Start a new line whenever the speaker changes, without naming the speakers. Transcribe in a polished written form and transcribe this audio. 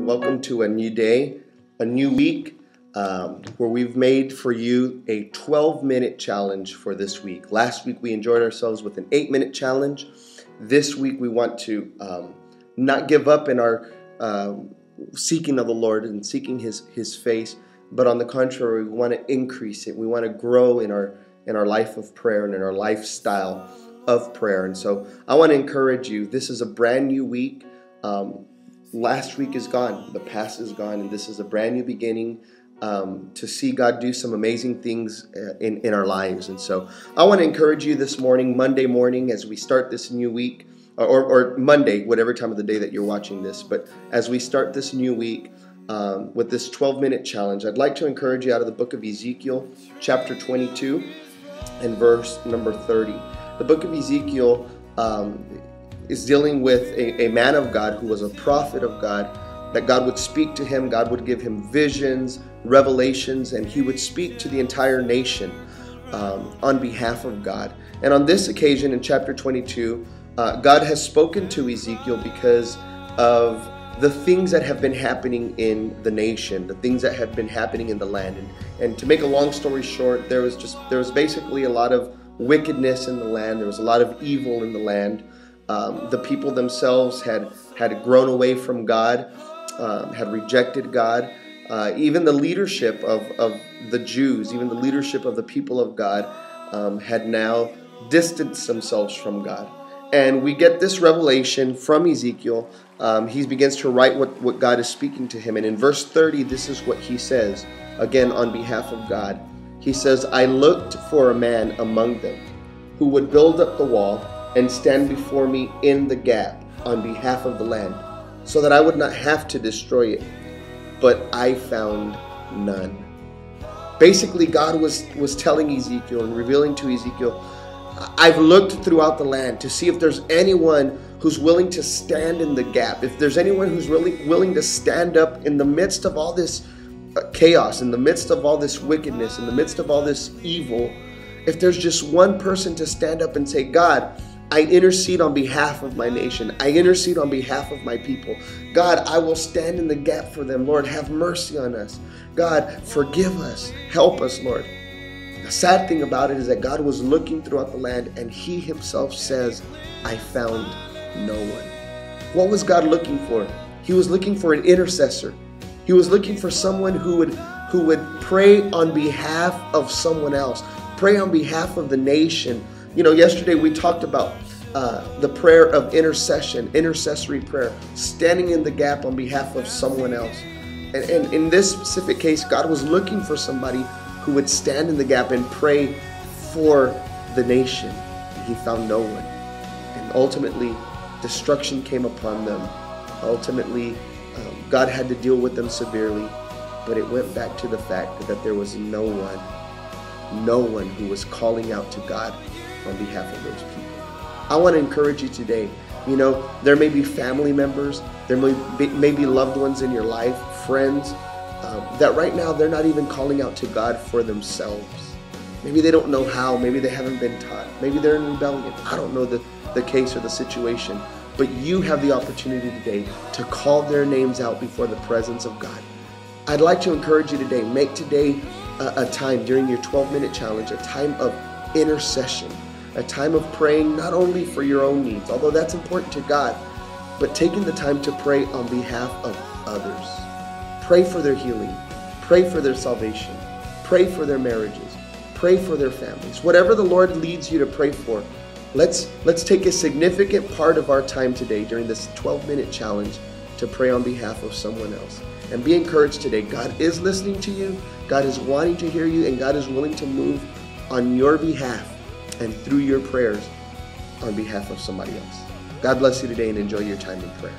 Welcome to a new day, a new week, where we've made for you a 12-minute challenge for this week. Last week we enjoyed ourselves with an 8-minute challenge. This week we want to not give up in our seeking of the Lord and seeking His face, but on the contrary, we want to increase it. We want to grow in our life of prayer and in our lifestyle of prayer. And so I want to encourage you. This is a brand new week. Last week is gone. The past is gone, and this is a brand new beginning to see God do some amazing things in our lives. And so I want to encourage you this morning, Monday morning, as we start this new week, or Monday, whatever time of the day that you're watching this. But as we start this new week with this 12-minute challenge, I'd like to encourage you out of the book of Ezekiel, chapter 22, and verse number 30. The book of Ezekiel is dealing with a man of God who was a prophet of God, that God would speak to him, God would give him visions, revelations, and he would speak to the entire nation on behalf of God. And on this occasion in chapter 22, God has spoken to Ezekiel because of the things that have been happening in the nation, the things that have been happening in the land. And to make a long story short, there was basically a lot of wickedness in the land. There was a lot of evil in the land. The people themselves had grown away from God, had rejected God. Even the leadership of the Jews, even the leadership of the people of God had now distanced themselves from God. And we get this revelation from Ezekiel. He begins to write what God is speaking to him. And in verse 30, this is what he says, again on behalf of God. He says, "I looked for a man among them who would build up the wall and stand before me in the gap on behalf of the land, so that I would not have to destroy it. But I found none." Basically, God was telling Ezekiel and revealing to Ezekiel, I've looked throughout the land to see if there's anyone who's willing to stand in the gap, if there's anyone who's really willing to stand up in the midst of all this chaos, in the midst of all this wickedness, in the midst of all this evil. If there's just one person to stand up and say, God, I intercede on behalf of my nation. I intercede on behalf of my people. God, I will stand in the gap for them. Lord, have mercy on us. God, forgive us. Help us, Lord. The sad thing about it is that God was looking throughout the land, and He Himself says, I found no one. What was God looking for? He was looking for an intercessor. He was looking for someone who would pray on behalf of someone else, pray on behalf of the nation. You know, yesterday we talked about the prayer of intercession, intercessory prayer, standing in the gap on behalf of someone else. And in this specific case, God was looking for somebody who would stand in the gap and pray for the nation. And He found no one. And ultimately, destruction came upon them. Ultimately, God had to deal with them severely. But it went back to the fact that there was no one who was calling out to God on behalf of those people. I want to encourage you today. You know, there may be family members, there may be loved ones in your life, friends, that right now they're not even calling out to God for themselves. Maybe they don't know how, maybe they haven't been taught, maybe they're in rebellion. I don't know the case or the situation, but you have the opportunity today to call their names out before the presence of God. I'd like to encourage you today, make today a time during your 12-minute challenge, a time of intercession, a time of praying not only for your own needs, although that's important to God, but taking the time to pray on behalf of others. Pray for their healing, pray for their salvation, pray for their marriages, pray for their families. Whatever the Lord leads you to pray for, let's take a significant part of our time today during this 12-minute challenge to pray on behalf of someone else. And be encouraged today. God is listening to you, God is wanting to hear you, and God is willing to move on your behalf and through your prayers on behalf of somebody else. God bless you today, and enjoy your time in prayer.